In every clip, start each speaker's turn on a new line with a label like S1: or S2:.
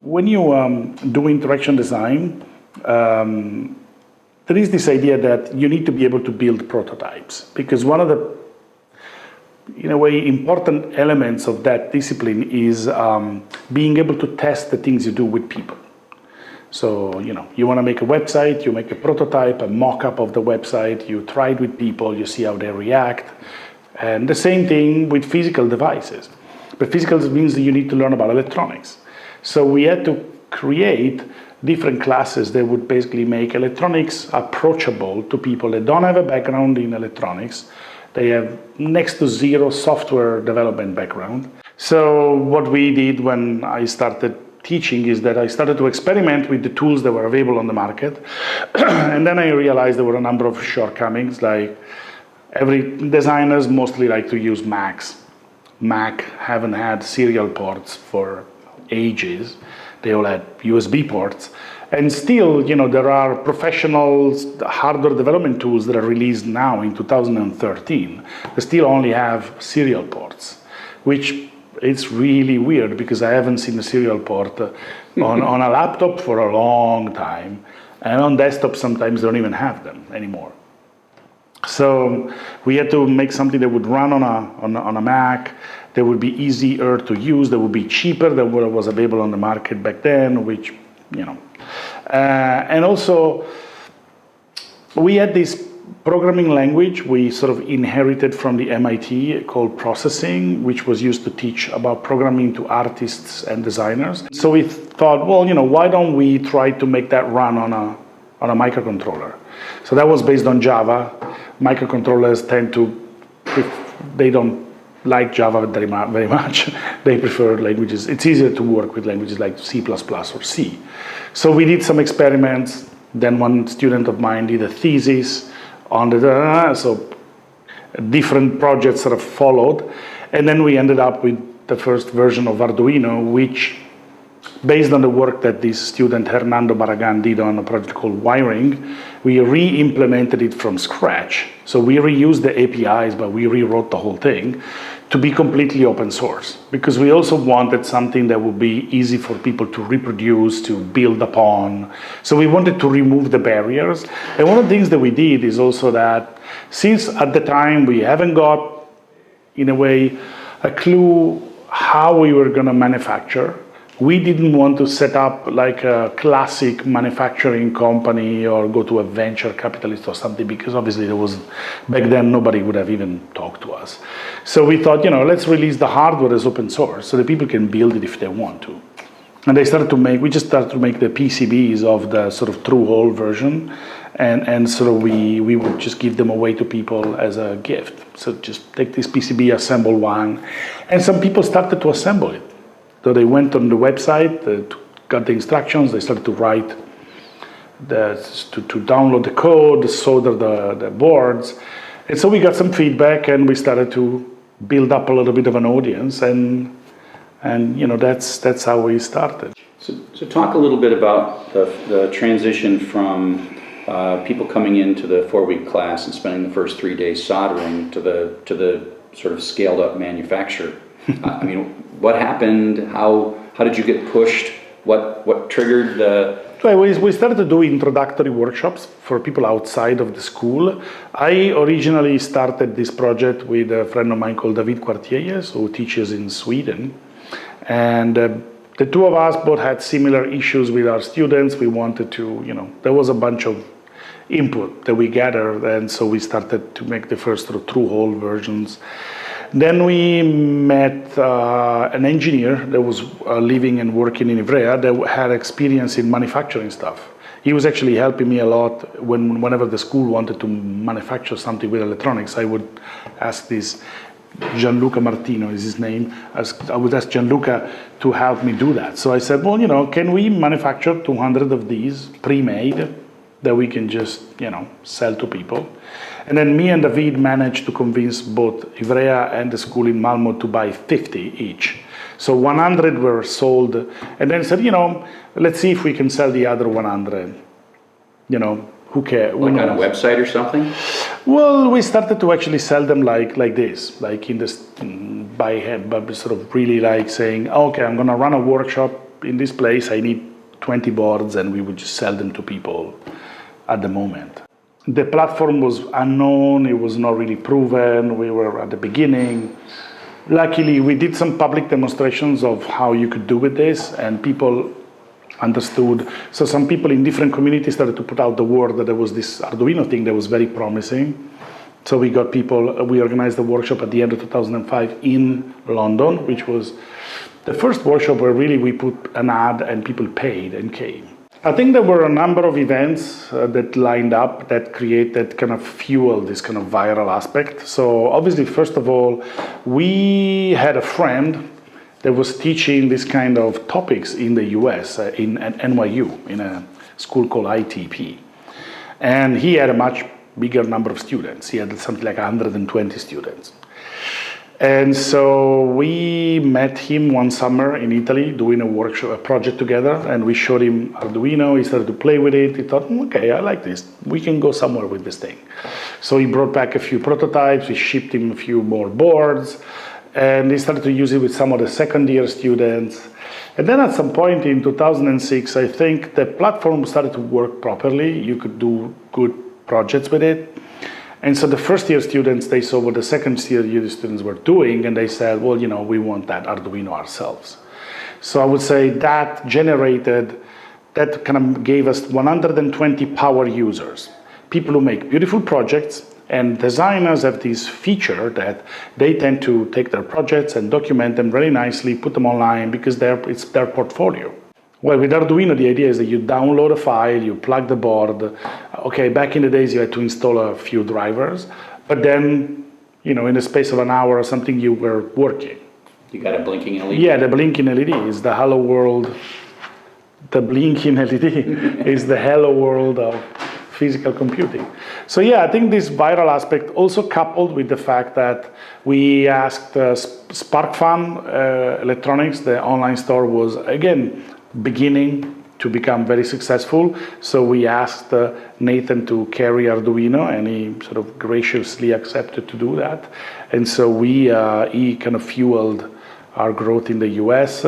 S1: When you do interaction design, there is this idea that you need to be able to build prototypes, because one of the, in a way, important elements of that discipline is being able to test the things you do with people. So, you want to make a website, you make a prototype, a mock-up of the website, you try it with people, you see how they react. And the same thing with physical devices. But physical means that you need to learn about electronics. So we had to create different classes that would basically make electronics approachable to people that don't have a background in electronics. They have next to zero software development background. So what we did when I started teaching is that I started to experiment with the tools that were available on the market. And then I realized there were a number of shortcomings, like every designers mostly like to use Macs. Mac haven't had serial ports for ages. They all had USB ports. And still, there are professional hardware development tools that are released now in 2013. They still only have serial ports, which it's really weird because I haven't seen a serial port on a laptop for a long time. And on desktop, sometimes they don't even have them anymore. So we had to make something that would run on a Mac, that would be easier to use, that would be cheaper than what was available on the market back then, which, and also we had this programming language we sort of inherited from the MIT called processing, which was used to teach about programming to artists and designers. So we thought, well, why don't we try to make that run on a microcontroller? So that was based on Java. Microcontrollers tend to, they don't like Java very much. They prefer languages. It's easier to work with languages like C++ or C. So we did some experiments. Then one student of mine did a thesis on so different projects sort of followed. And then we ended up with the first version of Arduino, which, based on the work that this student Hernando Barragan did on a project called Wiring, we re-implemented it from scratch. So we reused the APIs, but we rewrote the whole thing to be completely open source, because we also wanted something that would be easy for people to reproduce, to build upon. So we wanted to remove the barriers. And one of the things that we did is also that, since at the time we haven't got, in a way, a clue how we were going to manufacture, we didn't want to set up like a classic manufacturing company or go to a venture capitalist or something, because obviously there was, back then nobody would have even talked to us. So we thought, let's release the hardware as open source so that people can build it if they want to. And we just started to make the PCBs of the sort of true hole version, and sort of we would just give them away to people as a gift. So just take this PCB, assemble one, and some people started to assemble it. So they went on the website, got the instructions, they started to write, to download the code, solder the boards. And so we got some feedback, and we started to build up a little bit of an audience, and that's how we started.
S2: So talk a little bit about the transition from people coming into the 4-week class and spending the first 3 days soldering to the sort of scaled up manufacture. What happened? How did you get pushed? What triggered the...
S1: We started to do introductory workshops for people outside of the school. I originally started this project with a friend of mine called David Quartielles, who teaches in Sweden. And the two of us both had similar issues with our students. We wanted to, there was a bunch of input that we gathered, and so we started to make the first sort of true hole versions. Then we met an engineer that was living and working in Ivrea that had experience in manufacturing stuff. He was actually helping me a lot whenever the school wanted to manufacture something with electronics. I would ask this, Gianluca Martino is his name, I would ask Gianluca to help me do that. So I said, well, can we manufacture 200 of these pre-made that we can just, sell to people? And then me and David managed to convince both Ivrea and the school in Malmo to buy 50 each. So 100 were sold, and then said, let's see if we can sell the other 100. Who cares?
S2: Like on a website or something?
S1: Well, we started to actually sell them like this, like in this by hand, but sort of really like saying, okay, I'm going to run a workshop in this place. I need 20 boards, and we would just sell them to people at the moment. The platform was unknown. It was not really proven. We were at the beginning. Luckily, we did some public demonstrations of how you could do with this, and people understood. So some people in different communities started to put out the word that there was this Arduino thing that was very promising. So we got people, we organized a workshop at the end of 2005 in London, which was the first workshop where really we put an ad and people paid and came. I think there were a number of events that lined up that kind of fueled this kind of viral aspect. So obviously, first of all, we had a friend that was teaching this kind of topics in the US, in NYU, in a school called ITP. And he had a much bigger number of students. He had something like 120 students. And so we met him one summer in Italy doing a workshop, a project together, and we showed him Arduino. He started to play with it. He thought, okay, I like this. We can go somewhere with this thing. So he brought back a few prototypes. We shipped him a few more boards, and he started to use it with some of the second-year students. And then at some point in 2006, I think the platform started to work properly. You could do good projects with it. And so the first-year students, they saw what the second-year students were doing, and they said, well, we want that Arduino ourselves. So I would say that kind of gave us 120 power users, people who make beautiful projects, and designers have this feature that they tend to take their projects and document them very nicely, put them online, because it's their portfolio. Well, with Arduino, the idea is that you download a file, you plug the board. Okay, back in the days, you had to install a few drivers, but then, in the space of an hour or something, you were working.
S2: You got a blinking LED?
S1: Yeah, the blinking LED is the hello world. The blinking LED is the hello world of physical computing. So yeah, I think this viral aspect also coupled with the fact that we asked SparkFun Electronics, the online store, was, again, beginning to become very successful. So we asked Nathan to carry Arduino, and he sort of graciously accepted to do that. And so he kind of fueled our growth in the US.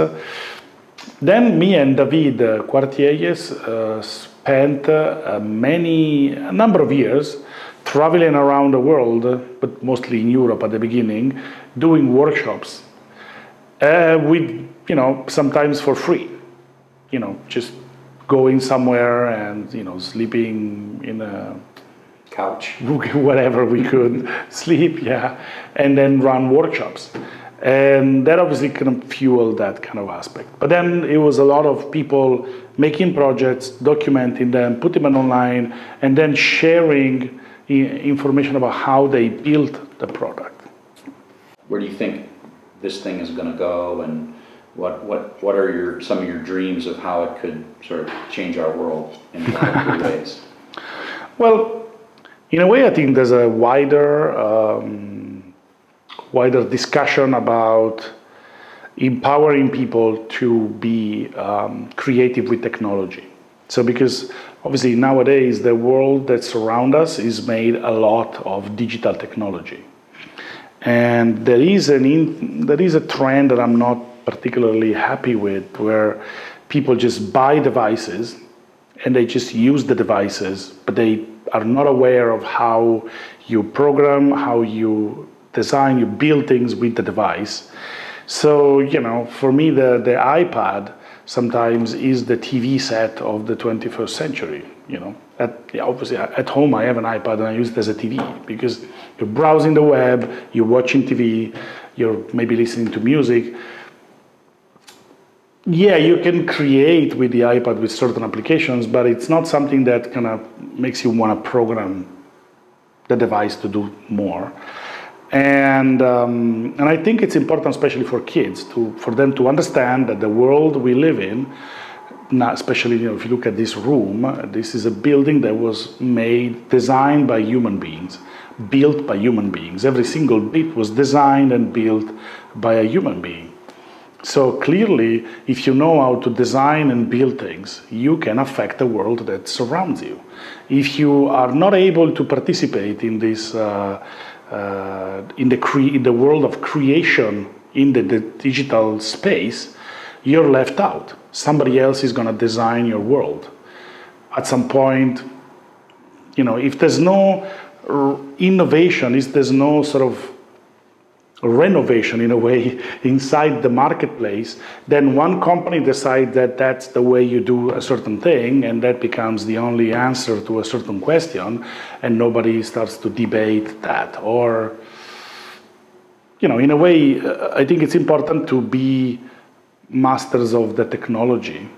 S1: Then me and David Quartielles spent a number of years traveling around the world, but mostly in Europe at the beginning, doing workshops with, sometimes for free. Just going somewhere and, sleeping in a
S2: couch,
S1: whatever we could sleep, yeah, and then run workshops. And that obviously kind of fueled that kind of aspect. But then it was a lot of people making projects, documenting them, putting them online, and then sharing information about how they built the product.
S2: Where do you think this thing is going to go, and what are some of your dreams of how it could sort of change our world in a lot of good ways?
S1: Well, in a way, I think there's a wider discussion about empowering people to be creative with technology. So because obviously nowadays the world that surrounds us is made a lot of digital technology. And there is a trend that I'm not particularly happy with, where people just buy devices and they just use the devices, but they are not aware of how you program, how you design, you build things with the device. So, for me, the iPad sometimes is the TV set of the 21st century. Obviously at home I have an iPad and I use it as a TV, because you're browsing the web, you're watching TV, you're maybe listening to music. Yeah, you can create with the iPad with certain applications, but it's not something that kind of makes you want to program the device to do more. And I think it's important, especially for kids, for them to understand that the world we live in, especially if you look at this room, this is a building that was designed by human beings, built by human beings. Every single bit was designed and built by a human being. So clearly, if you know how to design and build things, you can affect the world that surrounds you. If you are not able to participate in this, in the world of creation, in the digital space, you're left out. Somebody else is going to design your world. At some point, if there's no innovation, if there's no sort of renovation in a way inside the marketplace, then one company decides that that's the way you do a certain thing, and that becomes the only answer to a certain question, and nobody starts to debate that. Or, in a way, I think it's important to be masters of the technology.